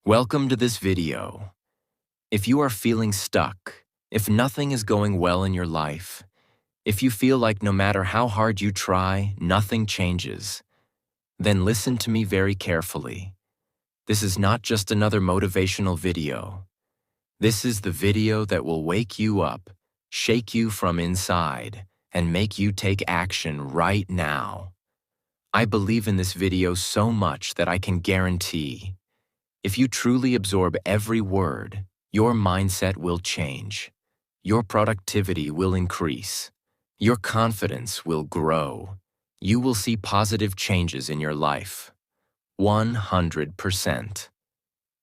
Welcome to this video. If you are feeling stuck, if nothing is going well in your life, if you feel like no matter how hard you try, nothing changes, then listen to me very carefully. This is not just another motivational video. This is the video that will wake you up, shake you from inside, and make you take action right now. I believe in this video so much that I can guarantee if you truly absorb every word, your mindset will change. Your productivity will increase. Your confidence will grow. You will see positive changes in your life. 100%.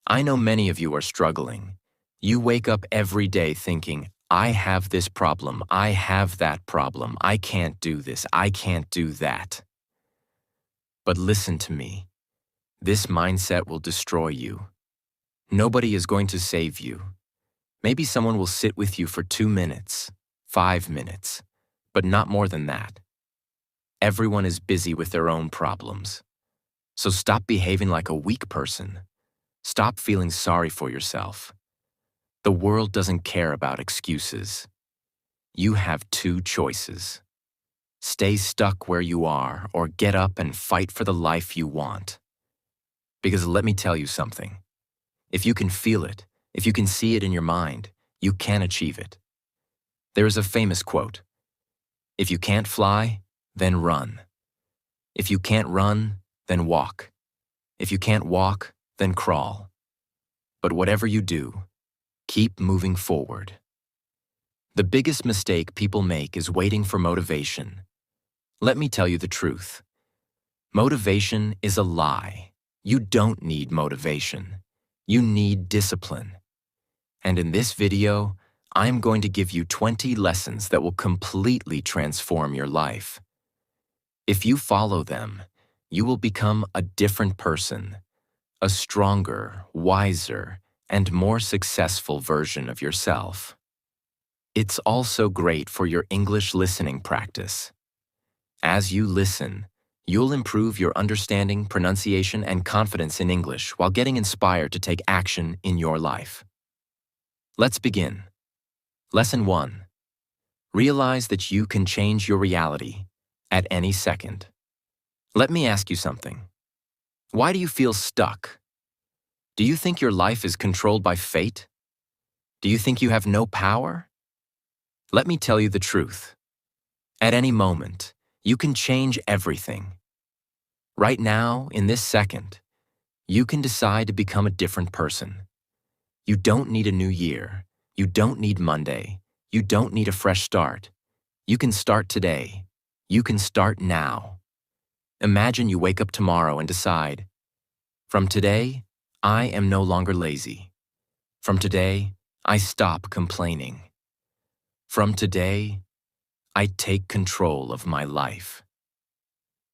I know many of you are struggling. You wake up every day thinking, I have this problem, I have that problem, I can't do this, I can't do that. But listen to me. This mindset will destroy you. Nobody is going to save you. Maybe someone will sit with you for 2 minutes, 5 minutes, but not more than that. Everyone is busy with their own problems. So stop behaving like a weak person. Stop feeling sorry for yourself. The world doesn't care about excuses. You have 2 choices. Stay stuck where you are or get up and fight for the life you want. Because let me tell you something. If you can feel it, if you can see it in your mind, you can achieve it. There is a famous quote, if you can't fly, then run. If you can't run, then walk. If you can't walk, then crawl. But whatever you do, keep moving forward. The biggest mistake people make is waiting for motivation. Let me tell you the truth. Motivation is a lie. You don't need motivation. You need discipline. And in this video, I'm going to give you 20 lessons that will completely transform your life. If you follow them, you will become a different person, a stronger, wiser, and more successful version of yourself. It's also great for your English listening practice. As you listen, you'll improve your understanding, pronunciation, and confidence in English while getting inspired to take action in your life. Let's begin. Lesson 1. Realize that you can change your reality at any second. Let me ask you something. Why do you feel stuck? Do you think your life is controlled by fate? Do you think you have no power? Let me tell you the truth. At any moment, you can change everything. Right now, in this second, you can decide to become a different person. You don't need a new year. You don't need Monday. You don't need a fresh start. You can start today. You can start now. Imagine you wake up tomorrow and decide, from today, I am no longer lazy. From today, I stop complaining. From today, I take control of my life.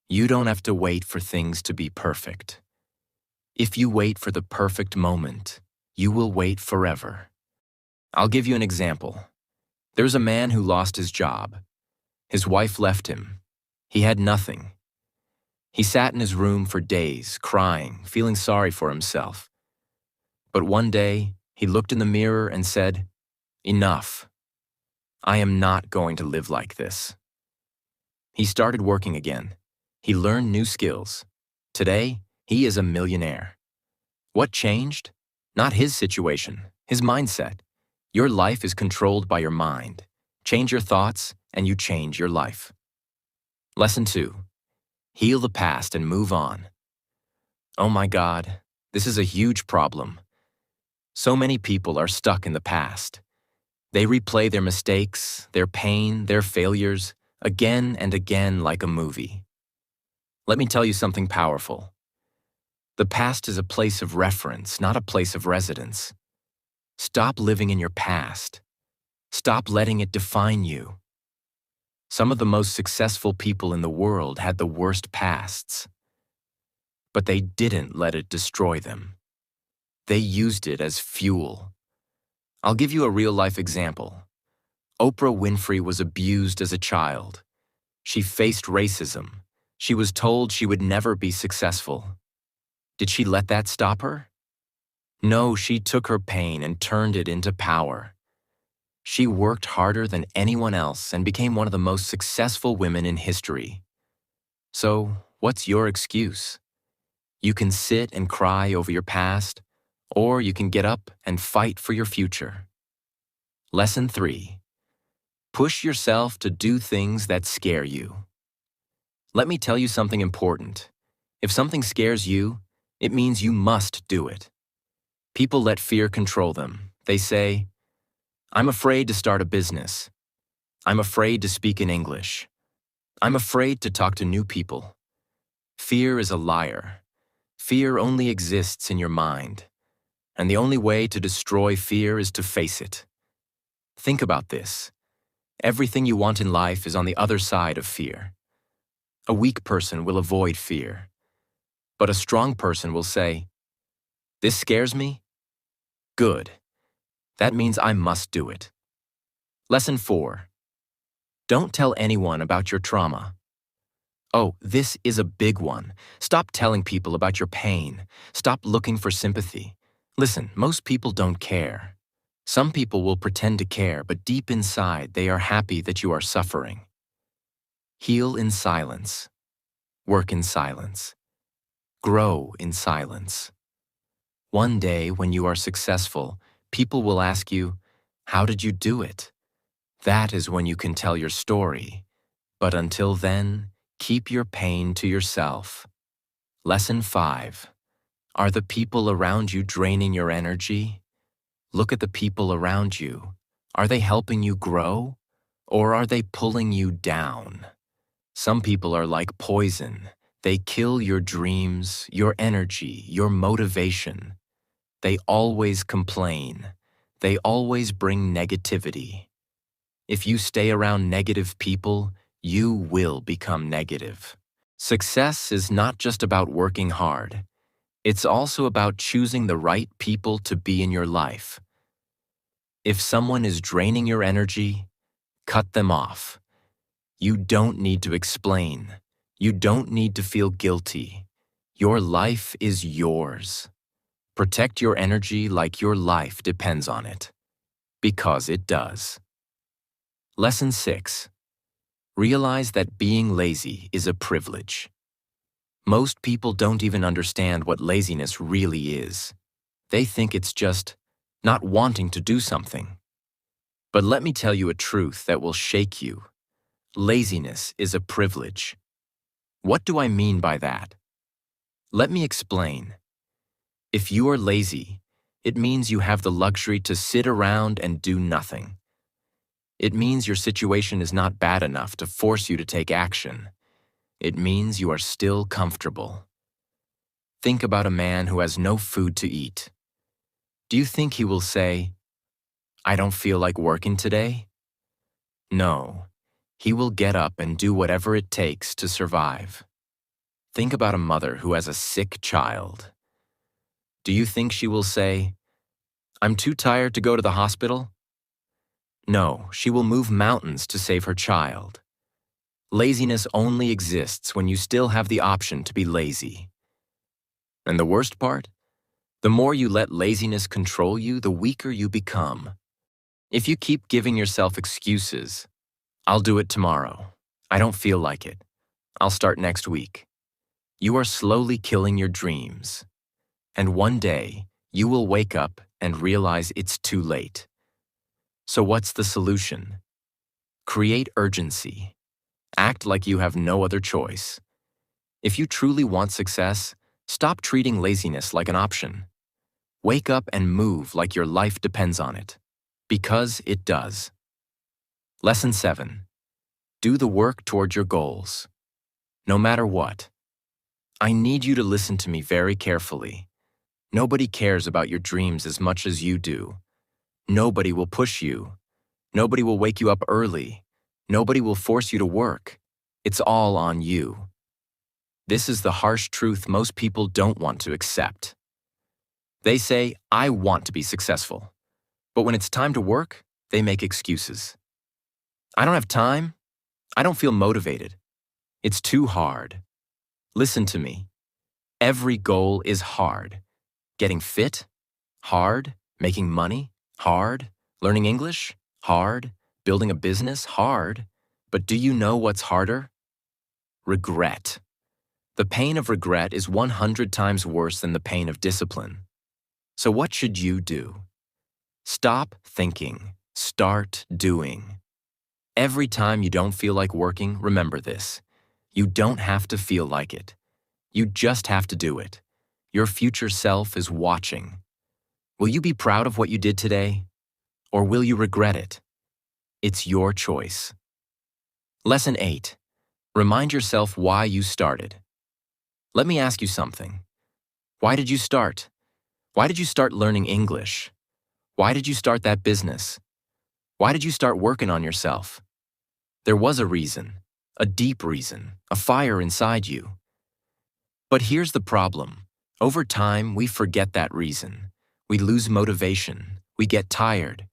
You don't have to wait for things to be perfect. If you wait for the perfect moment, you will wait forever. I'll give you an example. There's a man who lost his job. His wife left him. He had nothing. He sat in his room for days, crying, feeling sorry for himself. But one day, he looked in the mirror and said, "Enough. I am not going to live like this." He started working again. He learned new skills. Today, he is a millionaire. What changed? Not his situation, his mindset. Your life is controlled by your mind. Change your thoughts, and you change your life. Lesson 2. Heal the past and move on. Oh my God, this is a huge problem. So many people are stuck in the past. They replay their mistakes, their pain, their failures, again and again like a movie. Let me tell you something powerful. The past is a place of reference, not a place of residence. Stop living in your past. Stop letting it define you. Some of the most successful people in the world had the worst pasts, but they didn't let it destroy them. They used it as fuel. I'll give you a real-life example. Oprah Winfrey was abused as a child. She faced racism. She was told she would never be successful. Did she let that stop her? No, she took her pain and turned it into power. She worked harder than anyone else and became one of the most successful women in history. So, what's your excuse? You can sit and cry over your past, or you can get up and fight for your future. Lesson 3. Push yourself to do things that scare you. Let me tell you something important. If something scares you, it means you must do it. People let fear control them. They say, I'm afraid to start a business. I'm afraid to speak in English. I'm afraid to talk to new people. Fear is a liar. Fear only exists in your mind. And the only way to destroy fear is to face it. Think about this. Everything you want in life is on the other side of fear. A weak person will avoid fear. But a strong person will say, this scares me? Good. That means I must do it. Lesson 4. Don't tell anyone about your trauma. Oh, this is a big one. Stop telling people about your pain. Stop looking for sympathy. Listen, most people don't care. Some people will pretend to care, but deep inside, they are happy that you are suffering. Heal in silence. Work in silence. Grow in silence. One day, when you are successful, people will ask you, how did you do it? That is when you can tell your story. But until then, keep your pain to yourself. Lesson 5. Are the people around you draining your energy? Look at the people around you. Are they helping you grow? Or are they pulling you down? Some people are like poison. They kill your dreams, your energy, your motivation. They always complain. They always bring negativity. If you stay around negative people, you will become negative. Success is not just about working hard. It's also about choosing the right people to be in your life. If someone is draining your energy, cut them off. You don't need to explain. You don't need to feel guilty. Your life is yours. Protect your energy like your life depends on it. Because it does. Lesson 6. Realize that being lazy is a privilege. Most people don't even understand what laziness really is. They think it's just not wanting to do something. But let me tell you a truth that will shake you. Laziness is a privilege. What do I mean by that? Let me explain. If you are lazy, it means you have the luxury to sit around and do nothing. It means your situation is not bad enough to force you to take action. It means you are still comfortable. Think about a man who has no food to eat. Do you think he will say, I don't feel like working today? No, he will get up and do whatever it takes to survive. Think about a mother who has a sick child. Do you think she will say, I'm too tired to go to the hospital? No, she will move mountains to save her child. Laziness only exists when you still have the option to be lazy. And the worst part? The more you let laziness control you, the weaker you become. If you keep giving yourself excuses, I'll do it tomorrow. I don't feel like it. I'll start next week. You are slowly killing your dreams. And one day, you will wake up and realize it's too late. So what's the solution? Create urgency. Act like you have no other choice. If you truly want success, stop treating laziness like an option. Wake up and move like your life depends on it. Because it does. Lesson 7. Do the work toward your goals. No matter what. I need you to listen to me very carefully. Nobody cares about your dreams as much as you do. Nobody will push you. Nobody will wake you up early. Nobody will force you to work. It's all on you. This is the harsh truth most people don't want to accept. They say, I want to be successful. But when it's time to work, they make excuses. I don't have time. I don't feel motivated. It's too hard. Listen to me. Every goal is hard. Getting fit? Hard? Making money? Hard? Learning English? Hard? Building a business? Hard? But do you know what's harder? Regret. The pain of regret is 100 times worse than the pain of discipline. So what should you do? Stop thinking. Start doing. Every time you don't feel like working, remember this. You don't have to feel like it. You just have to do it. Your future self is watching. Will you be proud of what you did today? Or will you regret it? It's your choice. Lesson 8. Remind yourself why you started. Let me ask you something. Why did you start? Why did you start learning English? Why did you start that business? Why did you start working on yourself? There was a reason, a deep reason, a fire inside you. But here's the problem. Over time, we forget that reason. We lose motivation. We get tired.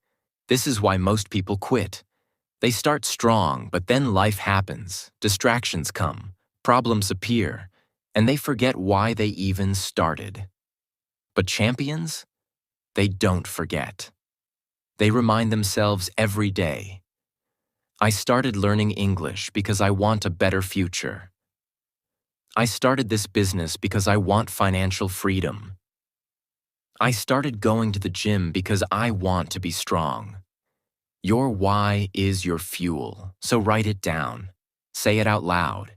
This is why most people quit. They start strong, but then life happens. Distractions come. Problems appear. And they forget why they even started. But champions? They don't forget. They remind themselves every day. I started learning English because I want a better future. I started this business because I want financial freedom. I started going to the gym because I want to be strong. Your why is your fuel, so write it down. Say it out loud.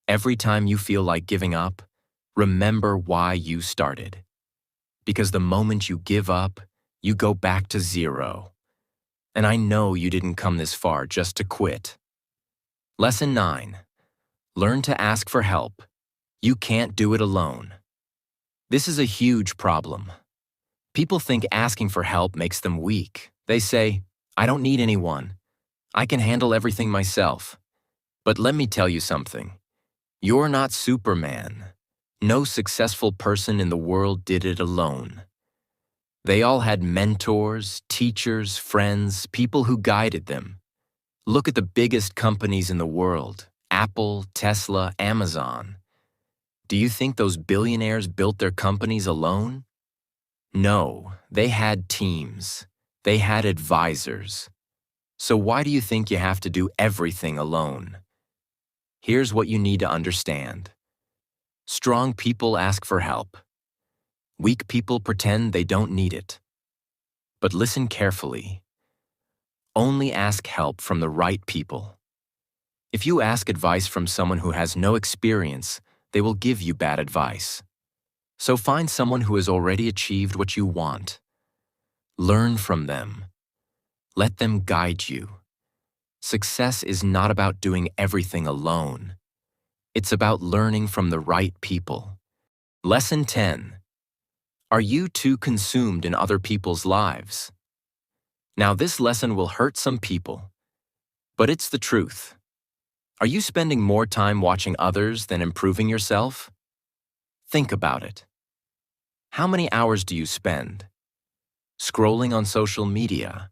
Every time you feel like giving up, remember why you started. Because the moment you give up, you go back to zero. And I know you didn't come this far just to quit. Lesson 9. Learn to ask for help. You can't do it alone. This is a huge problem. People think asking for help makes them weak. They say, I don't need anyone. I can handle everything myself. But let me tell you something. You're not Superman. No successful person in the world did it alone. They all had mentors, teachers, friends, people who guided them. Look at the biggest companies in the world, Apple, Tesla, Amazon. Do you think those billionaires built their companies alone? No, they had teams. They had advisors. So why do you think you have to do everything alone? Here's what you need to understand. Strong people ask for help. Weak people pretend they don't need it. But listen carefully. Only ask help from the right people. If you ask advice from someone who has no experience, they will give you bad advice. So find someone who has already achieved what you want. Learn from them. Let them guide you. Success is not about doing everything alone. It's about learning from the right people. Lesson 10. Are you too consumed in other people's lives? Now this lesson will hurt some people, but it's the truth. Are you spending more time watching others than improving yourself? Think about it. How many hours do you spend? Scrolling on social media,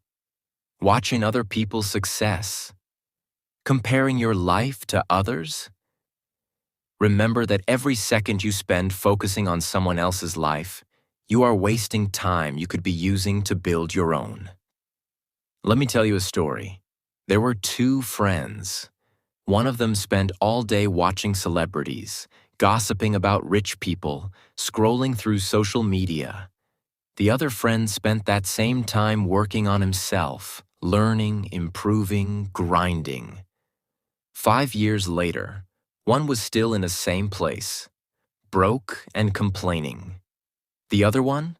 watching other people's success, comparing your life to others? Remember that every second you spend focusing on someone else's life, you are wasting time you could be using to build your own. Let me tell you a story. There were two friends. One of them spent all day watching celebrities, gossiping about rich people, scrolling through social media. The other friend spent that same time working on himself, learning, improving, grinding. 5 years later, one was still in the same place, broke and complaining. The other one?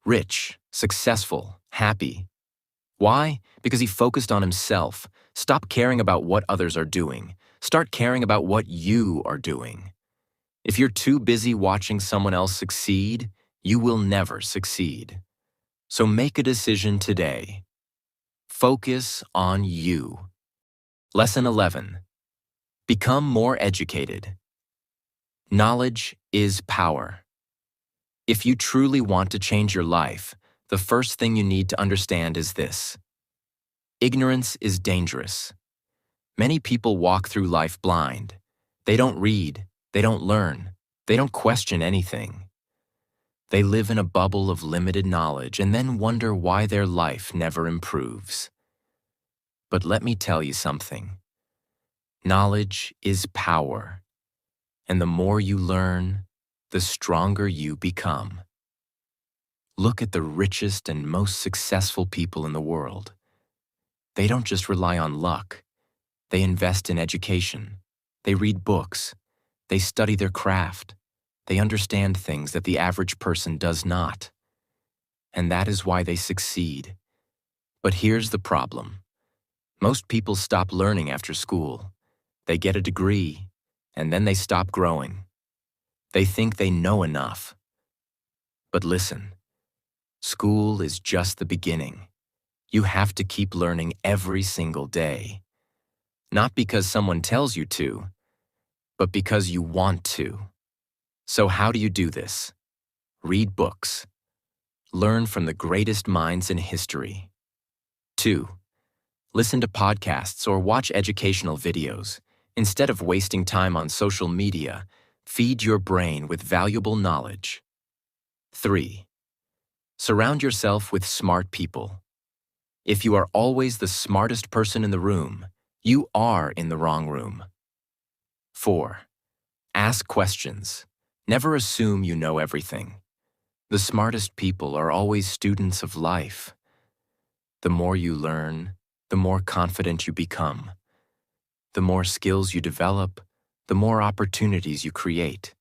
Rich, successful, happy. Why? Because he focused on himself. Stop caring about what others are doing. Start caring about what you are doing. If you're too busy watching someone else succeed, you will never succeed. So make a decision today. Focus on you. Lesson 11. Become more educated. Knowledge is power. If you truly want to change your life, the first thing you need to understand is this. Ignorance is dangerous. Many people walk through life blind. They don't read, they don't learn, they don't question anything. They live in a bubble of limited knowledge and then wonder why their life never improves. But let me tell you something. Knowledge is power, and the more you learn, the stronger you become. Look at the richest and most successful people in the world. They don't just rely on luck. They invest in education. They read books. They study their craft. They understand things that the average person does not. And that is why they succeed. But here's the problem. Most people stop learning after school. They get a degree, and then they stop growing. They think they know enough. But listen, school is just the beginning. You have to keep learning every single day. Not because someone tells you to, but because you want to. So how do you do this? Read books. Learn from the greatest minds in history. 2. Listen to podcasts or watch educational videos. Instead of wasting time on social media, feed your brain with valuable knowledge. 3. Surround yourself with smart people. If you are always the smartest person in the room, you are in the wrong room. 4. Ask questions. Never assume you know everything. The smartest people are always students of life. The more you learn, the more confident you become. The more skills you develop, the more opportunities you create.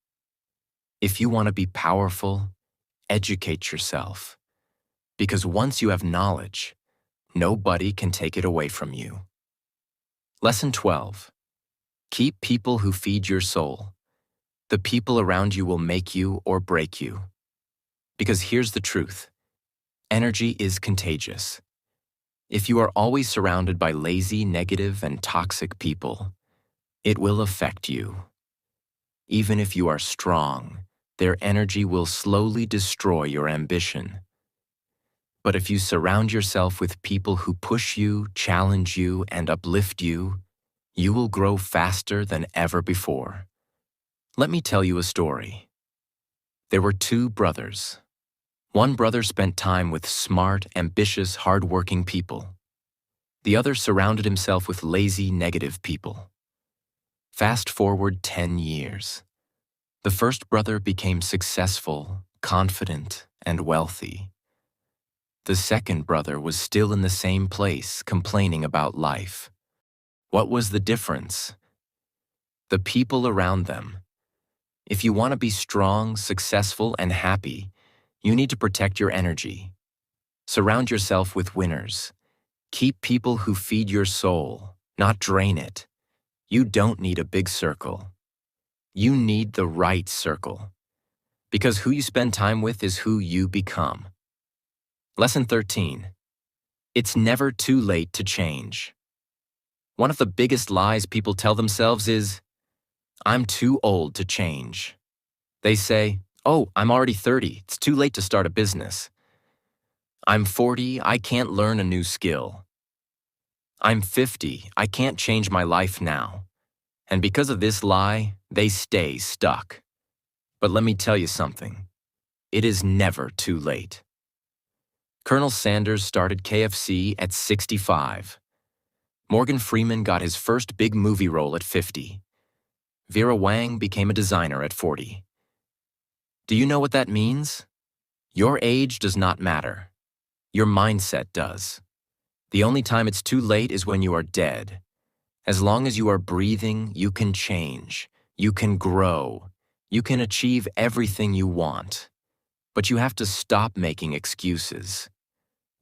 If you want to be powerful, educate yourself. Because once you have knowledge, nobody can take it away from you. Lesson 12. Keep people who feed your soul. The people around you will make you or break you. Because here's the truth. Energy is contagious. If you are always surrounded by lazy, negative, and toxic people, it will affect you. Even if you are strong, their energy will slowly destroy your ambition. But if you surround yourself with people who push you, challenge you, and uplift you, you will grow faster than ever before. Let me tell you a story. There were 2 brothers. One brother spent time with smart, ambitious, hard-working people. The other surrounded himself with lazy, negative people. Fast forward 10 years. The first brother became successful, confident, and wealthy. The second brother was still in the same place, complaining about life. What was the difference? The people around them. If you want to be strong, successful, and happy, you need to protect your energy. Surround yourself with winners. Keep people who feed your soul, not drain it. You don't need a big circle. You need the right circle. Because who you spend time with is who you become. Lesson 13. It's never too late to change. One of the biggest lies people tell themselves is, I'm too old to change. They say, oh, I'm already 30, it's too late to start a business. I'm 40, I can't learn a new skill. I'm 50, I can't change my life now. And because of this lie, they stay stuck. But let me tell you something. It is never too late. Colonel Sanders started KFC at 65. Morgan Freeman got his first big movie role at 50. Vera Wang became a designer at 40. Do you know what that means? Your age does not matter. Your mindset does. The only time it's too late is when you are dead. As long as you are breathing, you can change. You can grow. You can achieve everything you want. But you have to stop making excuses.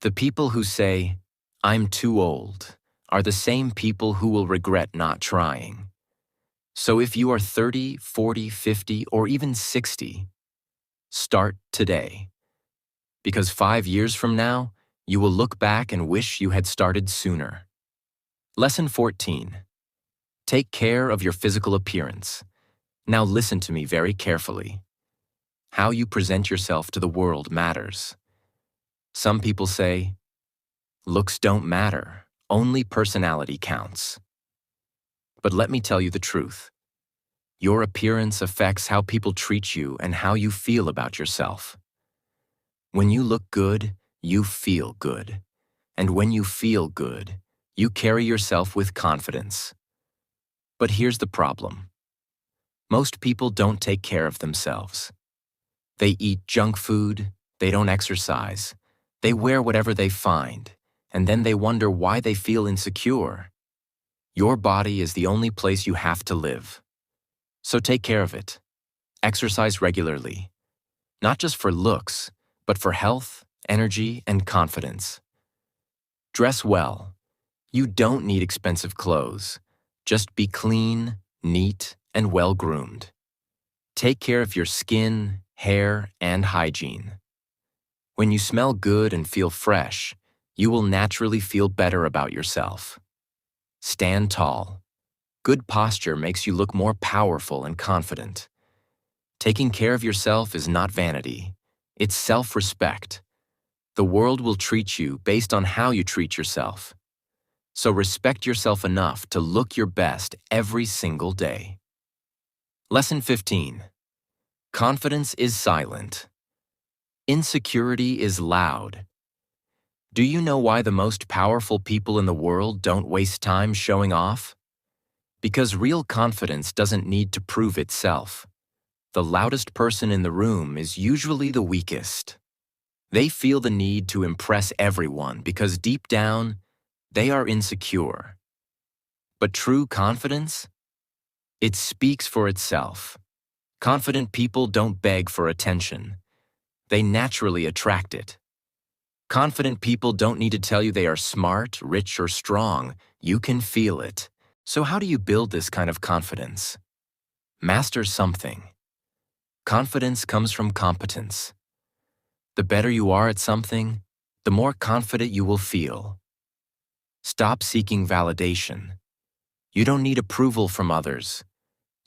The people who say, I'm too old, are the same people who will regret not trying. So if you are 30, 40, 50, or even 60, start today. Because 5 years from now, you will look back and wish you had started sooner. Lesson 14. Take care of your physical appearance. Now listen to me very carefully. How you present yourself to the world matters. Some people say, looks don't matter, only personality counts. But let me tell you the truth. Your appearance affects how people treat you and how you feel about yourself. When you look good, you feel good. And when you feel good, you carry yourself with confidence. But here's the problem. Most people don't take care of themselves. They eat junk food, they don't exercise, they wear whatever they find, and then they wonder why they feel insecure. Your body is the only place you have to live. So take care of it. Exercise regularly. Not just for looks, but for health, energy, and confidence. Dress well. You don't need expensive clothes. Just be clean, neat, and well-groomed. Take care of your skin, hair, and hygiene. When you smell good and feel fresh, you will naturally feel better about yourself. Stand tall. Good posture makes you look more powerful and confident. Taking care of yourself is not vanity. It's self-respect. The world will treat you based on how you treat yourself. So respect yourself enough to look your best every single day. Lesson 15. Confidence is silent. Insecurity is loud. Do you know why the most powerful people in the world don't waste time showing off? Because real confidence doesn't need to prove itself. The loudest person in the room is usually the weakest. They feel the need to impress everyone because deep down, they are insecure. But true confidence? It speaks for itself. Confident people don't beg for attention. They naturally attract it. Confident people don't need to tell you they are smart, rich, or strong. You can feel it. So how do you build this kind of confidence? Master something. Confidence comes from competence. The better you are at something, the more confident you will feel. Stop seeking validation. You don't need approval from others.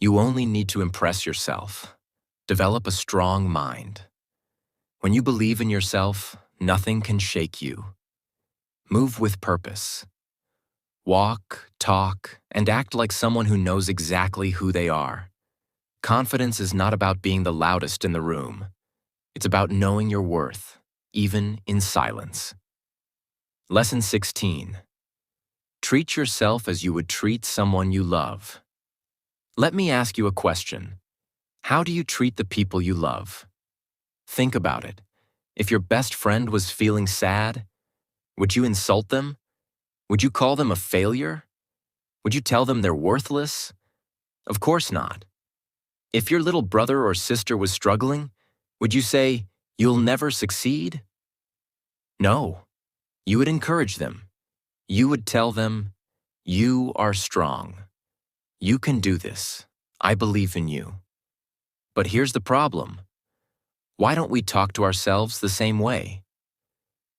You only need to impress yourself. Develop a strong mind. When you believe in yourself, nothing can shake you. Move with purpose. Walk, talk, and act like someone who knows exactly who they are. Confidence is not about being the loudest in the room. It's about knowing your worth, even in silence. Lesson 16. Treat yourself as you would treat someone you love. Let me ask you a question. How do you treat the people you love? Think about it. If your best friend was feeling sad, would you insult them? Would you call them a failure? Would you tell them they're worthless? Of course not. If your little brother or sister was struggling, would you say, "You'll never succeed"? No. You would encourage them. You would tell them, "You are strong. You can do this. I believe in you." But here's the problem. Why don't we talk to ourselves the same way?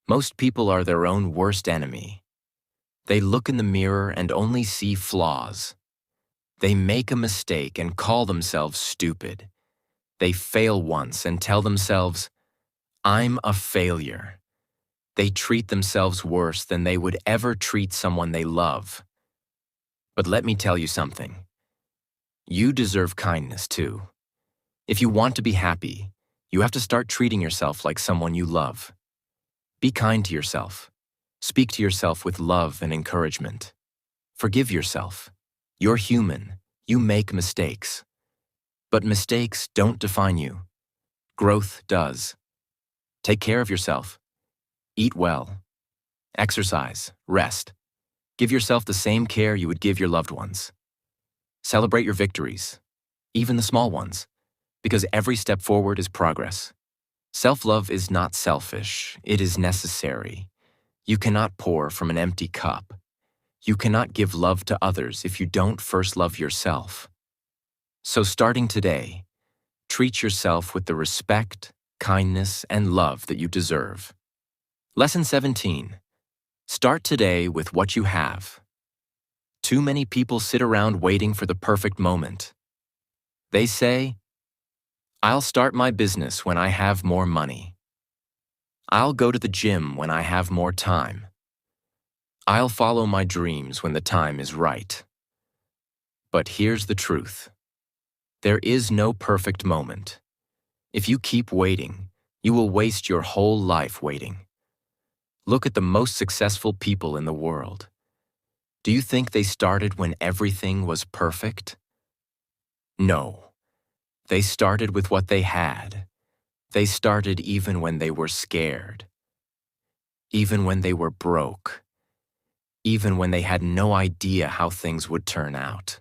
Most people are their own worst enemy. They look in the mirror and only see flaws. They make a mistake and call themselves stupid. They fail once and tell themselves, "I'm a failure." They treat themselves worse than they would ever treat someone they love. But let me tell you something. You deserve kindness too. If you want to be happy, you have to start treating yourself like someone you love. Be kind to yourself. Speak to yourself with love and encouragement. Forgive yourself. You're human. You make mistakes. But mistakes don't define you. Growth does. Take care of yourself. Eat well. Exercise. Rest. Give yourself the same care you would give your loved ones. Celebrate your victories, even the small ones, because every step forward is progress. Self-love is not selfish. It is necessary. You cannot pour from an empty cup. You cannot give love to others if you don't first love yourself. So starting today, treat yourself with the respect, kindness, and love that you deserve. Lesson 17. Start today with what you have. Too many people sit around waiting for the perfect moment. They say, "I'll start my business when I have more money. I'll go to the gym when I have more time. I'll follow my dreams when the time is right." But here's the truth. There is no perfect moment. If you keep waiting, You will waste your whole life waiting. Look at the most successful people in the world. Do you think they started when everything was perfect? No. They started with what they had. They started even when they were scared. Even when they were broke. Even when they had no idea how things would turn out.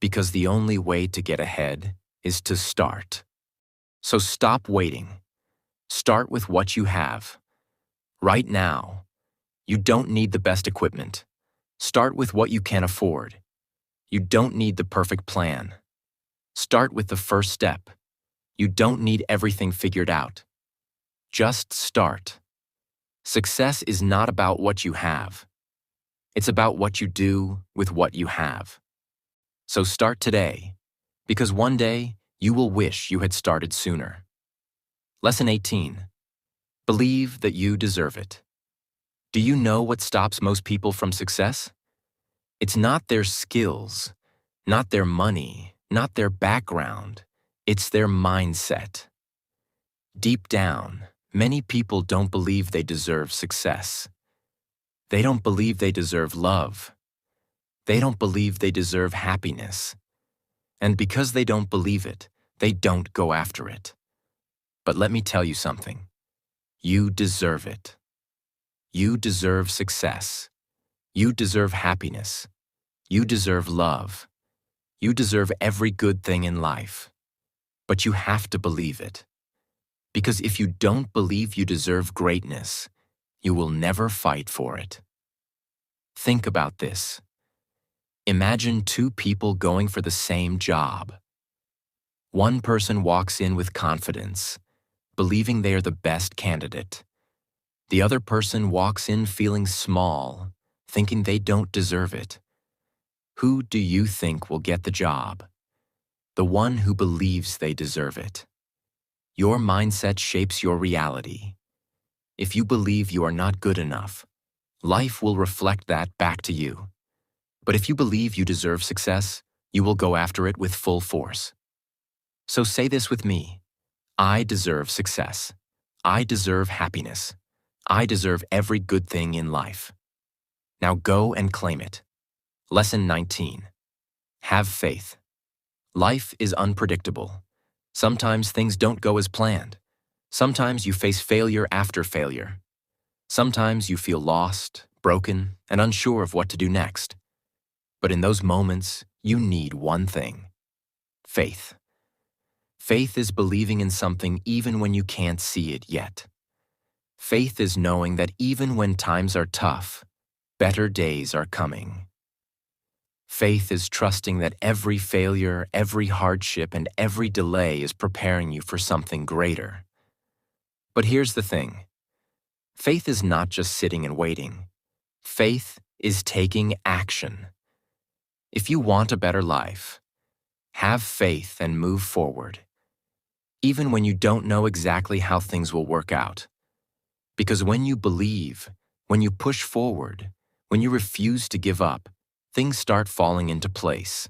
Because the only way to get ahead is to start. So stop waiting. Start with what you have. Right now. You don't need the best equipment. Start with what you can afford. You don't need the perfect plan. Start with the first step. You don't need everything figured out. Just start. Success is not about what you have. It's about what you do with what you have. So start today, because one day you will wish you had started sooner. Lesson 18. Believe that you deserve it. Do you know what stops most people from success? It's not their skills, not their money, not their background. It's their mindset. Deep down, many people don't believe they deserve success. They don't believe they deserve love. They don't believe they deserve happiness. And because they don't believe it, they don't go after it. But let me tell you something. You deserve it. You deserve success. You deserve happiness. You deserve love. You deserve every good thing in life. But you have to believe it. Because if you don't believe you deserve greatness, you will never fight for it. Think about this. Imagine two people going for the same job. One person walks in with confidence, believing they are the best candidate. The other person walks in feeling small, thinking they don't deserve it. Who do you think will get the job? The one who believes they deserve it. Your mindset shapes your reality. If you believe you are not good enough, life will reflect that back to you. But if you believe you deserve success, you will go after it with full force. So say this with me. I deserve success. I deserve happiness. I deserve every good thing in life. Now go and claim it. Lesson 19. Have faith. Life is unpredictable. Sometimes things don't go as planned. Sometimes you face failure after failure. Sometimes you feel lost, broken, and unsure of what to do next. But in those moments, you need one thing: faith. Faith is believing in something even when you can't see it yet. Faith is knowing that even when times are tough, better days are coming. Faith is trusting that every failure, every hardship, and every delay is preparing you for something greater. But here's the thing. Faith is not just sitting and waiting. Faith is taking action. If you want a better life, have faith and move forward, even when you don't know exactly how things will work out. Because when you believe, when you push forward, when you refuse to give up, things start falling into place.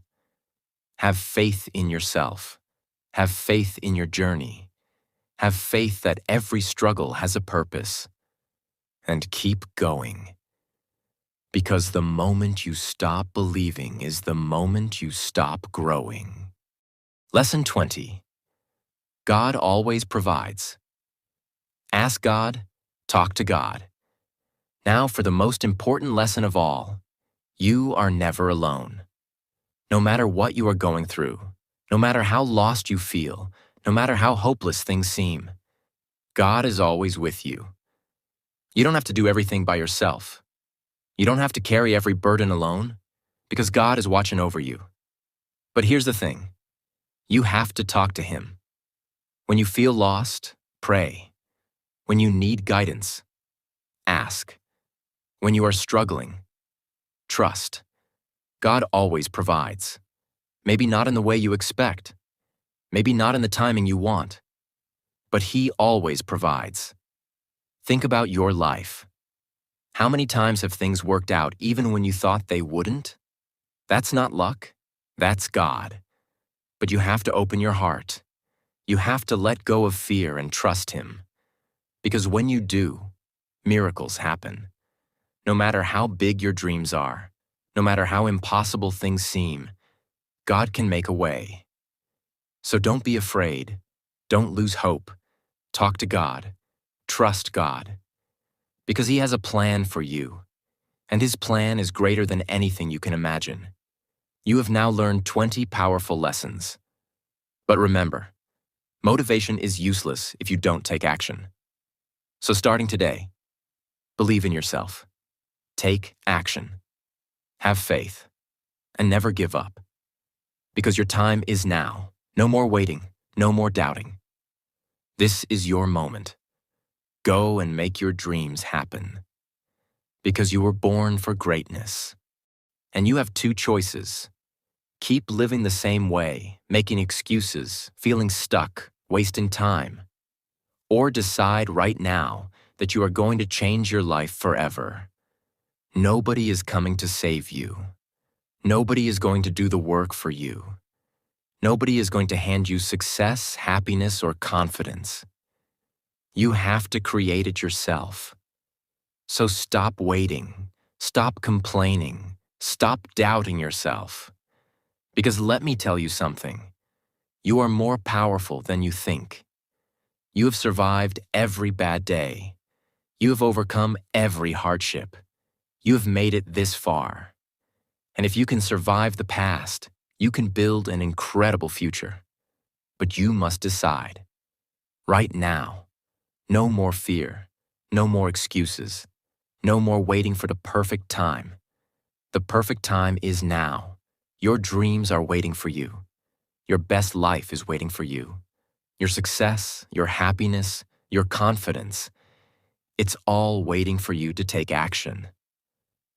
Have faith in yourself. Have faith in your journey. Have faith that every struggle has a purpose. And keep going. Because the moment you stop believing is the moment you stop growing. Lesson 20. God always provides. Ask God, talk to God. Now for the most important lesson of all. You are never alone. No matter what you are going through, no matter how lost you feel, no matter how hopeless things seem, God is always with you. You don't have to do everything by yourself. You don't have to carry every burden alone, because God is watching over you. But here's the thing. You have to talk to Him. When you feel lost, pray. When you need guidance, ask. When you are struggling, trust. God always provides. Maybe not in the way you expect. Maybe not in the timing you want. But He always provides. Think about your life. How many times have things worked out even when you thought they wouldn't? That's not luck. That's God. But you have to open your heart. You have to let go of fear and trust Him. Because when you do, miracles happen. No matter how big your dreams are, no matter how impossible things seem, God can make a way. So don't be afraid. Don't lose hope. Talk to God. Trust God. Because He has a plan for you, and His plan is greater than anything you can imagine. You have now learned 20 powerful lessons. But remember, motivation is useless if you don't take action. So starting today, believe in yourself. Take action. Have faith. And never give up. Because your time is now. No more waiting. No more doubting. This is your moment. Go and make your dreams happen. Because you were born for greatness. And you have two choices. Keep living the same way, making excuses, feeling stuck, wasting time. Or decide right now that you are going to change your life forever. Nobody is coming to save you. Nobody is going to do the work for you. Nobody is going to hand you success, happiness, or confidence. You have to create it yourself. So stop waiting, stop complaining, stop doubting yourself. Because let me tell you something, you are more powerful than you think. You have survived every bad day. You have overcome every hardship. You have made it this far. And if you can survive the past, you can build an incredible future. But you must decide. Right now. No more fear. No more excuses. No more waiting for the perfect time. The perfect time is now. Your dreams are waiting for you. Your best life is waiting for you. Your success, your happiness, your confidence. It's all waiting for you to take action.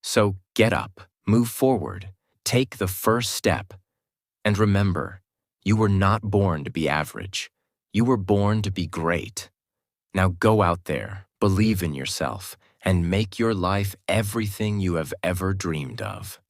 So get up, move forward, take the first step. And remember, you were not born to be average. You were born to be great. Now go out there, believe in yourself, and make your life everything you have ever dreamed of.